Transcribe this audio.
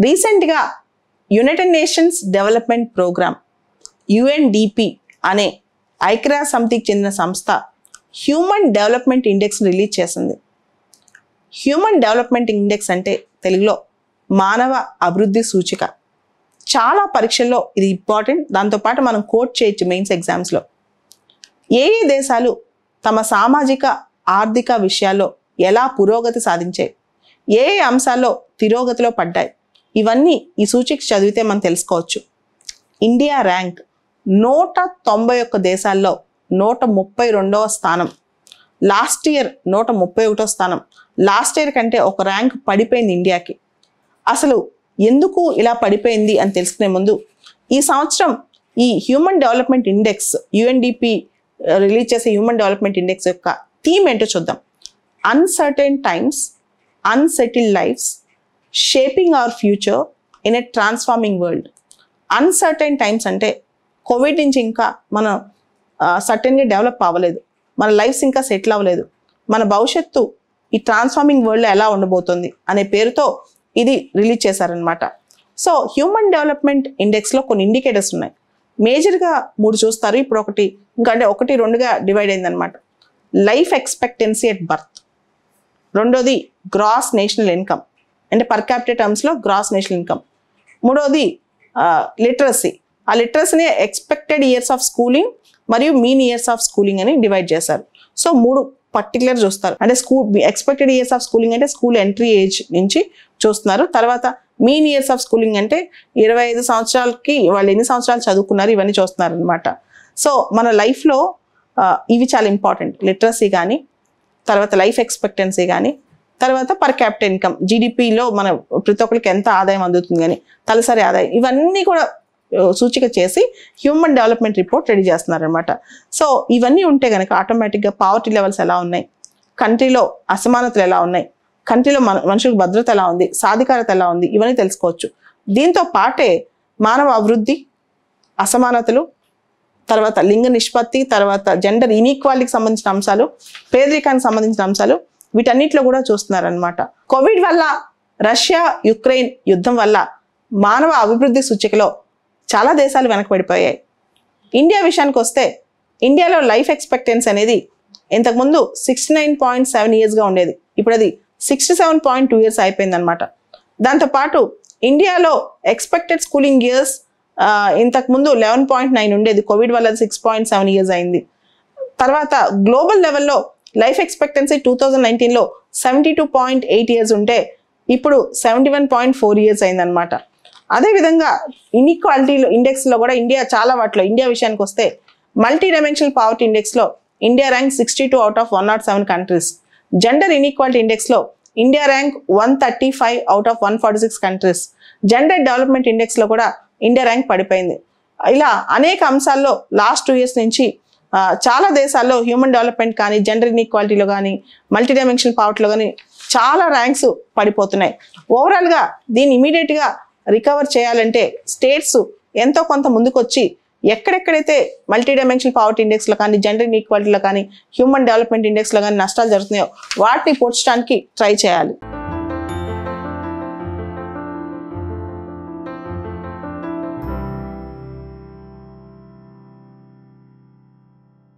రీసెంట్గా United Nations Development Programme UNDP అనే ఐక్యరాజ్య సమితికి చెందిన సంస్థ హ్యూమన్ డెవలప్మెంట్ ఇండెక్స్ రిలీజ్ చేసింది. హ్యూమన్ డెవలప్మెంట్ ఇండెక్స్ అంటే తెలుగులో మానవ అభివృద్ధి సూచిక. చాలా పరీక్షల్లో ఇది ఇంపార్టెంట్. దాంతోపాటు మనం కోట్ చేయొచ్చు మెయిన్స్ ఎగ్జామ్స్లో. ఏ దేశాలు తమ సామాజిక ఆర్థిక విషయాల్లో ఎలా పురోగతి సాధించాయి, ఏ అంశాల్లో తిరోగతిలో పడ్డాయి, ఇవన్నీ ఈ సూచిక చదివితే మనం తెలుసుకోవచ్చు. ఇండియా ర్యాంక్ 191 దేశాల్లో 132వ స్థానం. లాస్ట్ ఇయర్ 131వ స్థానం. లాస్ట్ ఇయర్ కంటే ఒక ర్యాంక్ పడిపోయింది ఇండియాకి. అసలు ఎందుకు ఇలా పడిపోయింది అని తెలుసుకునే ముందు ఈ సంవత్సరం ఈ human development index UNDP release చేసే హ్యూమన్ డెవలప్మెంట్ ఇండెక్స్ యొక్క థీమ్ ఏంటో చూద్దాం. Uncertain times, unsettled lives, shaping our future in a transforming world. Uncertain times అంటే కోవిడ్ నుంచి ఇంకా మనం సర్టెన్గా డెవలప్ అవ్వలేదు, మన లైఫ్స్ ఇంకా సెటిల్ అవ్వలేదు, మన భవిష్యత్తు ఈ ట్రాన్స్ఫార్మింగ్ వరల్డ్లో ఎలా ఉండబోతుంది అనే పేరుతో ఇది రిలీజ్ చేశారనమాట. సో హ్యూమన్ డెవలప్మెంట్ ఇండెక్స్లో కొన్ని ఇండికేటర్స్ ఉన్నాయి. మేజర్గా 3 చూస్తారు. ఇప్పుడు ఇంకా 1-2గా డివైడ్ అయిందనమాట. లైఫ్ ఎక్స్పెక్టెన్సీ ఎట్ బర్త్, రెండోది గ్రాస్ నేషనల్ ఇన్కమ్ అంటే పర్ క్యాపిటల్ టర్మ్స్లో గ్రాస్ నేషనల్ ఇన్కమ్, మూడోది లిటరసీ. ఆ లిటరసీని ఎక్స్పెక్టెడ్ ఇయర్స్ ఆఫ్ స్కూలింగ్ మరియు మీన్ ఇయర్స్ ఆఫ్ స్కూలింగ్ అని డివైడ్ చేశారు. సో 3 పర్టికులర్ చూస్తారు. అంటే ఎక్స్పెక్టెడ్ ఇయర్స్ ఆఫ్ స్కూలింగ్ అంటే స్కూల్ ఎంట్రీ ఏజ్ నుంచి చూస్తున్నారు. తర్వాత మీన్ ఇయర్స్ ఆఫ్ స్కూలింగ్ అంటే 25 సంవత్సరాలకి వాళ్ళు ఎన్ని సంవత్సరాలు చదువుకున్నారు ఇవన్నీ చూస్తున్నారు అనమాట. సో మన లైఫ్లో ఇవి చాలా ఇంపార్టెంట్. లిటరసీ కానీ, తర్వాత లైఫ్ ఎక్స్పెక్టెన్సీ కానీ, తర్వాత పర్ క్యాపిటల్ ఇన్కమ్ GDPలో మన ప్రతి ఒక్కరికి ఎంత ఆదాయం అందుతుంది కానీ, తలసరి ఆదాయం, ఇవన్నీ కూడా సూచిక చేసి హ్యూమన్ డెవలప్మెంట్ రిపోర్ట్ రెడీ చేస్తున్నారనమాట. సో ఇవన్నీ ఉంటే కనుక ఆటోమేటిక్గా పావర్టీ లెవెల్స్ ఎలా ఉన్నాయి, కంట్రీలో అసమానతలు ఎలా ఉన్నాయి, కంట్రీలో మనుషులకు భద్రత ఎలా ఉంది, సాధికారత ఎలా ఉంది, ఇవన్నీ తెలుసుకోవచ్చు. దీంతో పాటే మానవ అభివృద్ధి, అసమానతలు, తర్వాత లింగ నిష్పత్తి, తర్వాత జెండర్ ఇన్ఈక్వాలిటీకి సంబంధించిన అంశాలు, పేదరికానికి సంబంధించిన అంశాలు, వీటన్నిటిలో కూడా చూస్తున్నారనమాట. కోవిడ్ వల్ల, రష్యా యుక్రెయిన్ యుద్ధం వల్ల మానవ అభివృద్ధి సూచికలో చాలా దేశాలు వెనకబడిపోయాయి. ఇండియా విషయానికి వస్తే ఇండియాలో లైఫ్ ఎక్స్పెక్టెన్సీ అనేది ఇంతకుముందు 69.7 ఇయర్స్గా ఉండేది. ఇప్పుడు అది 67.2 ఇయర్స్ అయిపోయిందనమాట. దాంతోపాటు ఇండియాలో ఎక్స్పెక్టెడ్ స్కూలింగ్ ఇయర్స్ ఇంతకుముందు 11.9 ఉండేది. కోవిడ్ వల్ల 6.7 ఇయర్స్ అయింది. తర్వాత గ్లోబల్ లెవెల్లో లైఫ్ ఎక్స్పెక్టెన్సీ 2019లో 72.8 ఇయర్స్ ఉంటే ఇప్పుడు 71.4 ఇయర్స్ అయిందనమాట. అదేవిధంగా ఇన్ఈక్వాలిటీ ఇండెక్స్లో కూడా ఇండియా చాలా వాటిలో, ఇండియా విషయానికి వస్తే మల్టీ డైమెన్షనల్ పావర్టీ ఇండెక్స్లో India rank 62 out of 107 countries. Gender inequality ఇండెక్స్లో India rank 135 out of 146 countries. Gender development ఇండెక్స్లో కూడా ఇండియా ర్యాంక్ పడిపోయింది. ఇలా అనేక అంశాల్లో లాస్ట్ 2 ఇయర్స్ నుంచి చాలా దేశాల్లో హ్యూమన్ డెవలప్మెంట్ కానీ, జెండర్ ఇన్ఈక్వాలిటీలో కానీ, మల్టీ డైమెన్షనల్ పావర్టీలో కానీ చాలా ర్యాంక్స్ పడిపోతున్నాయి. ఓవరాల్గా దీన్ని ఇమీడియట్గా రికవర్ చేయాలంటే స్టేట్స్ ఎంతో కొంత ముందుకొచ్చి ఎక్కడెక్కడైతే మల్టీ డైమెన్షనల్ పావర్టీ ఇండెక్స్లో కానీ, జెండర్ ఇన్ఈక్వాలిటీలో కానీ, హ్యూమన్ డెవలప్మెంట్ ఇండెక్స్లో కానీ నష్టాలు జరుగుతున్నాయో వాటిని పోడ్చడానికి ట్రై చేయాలి.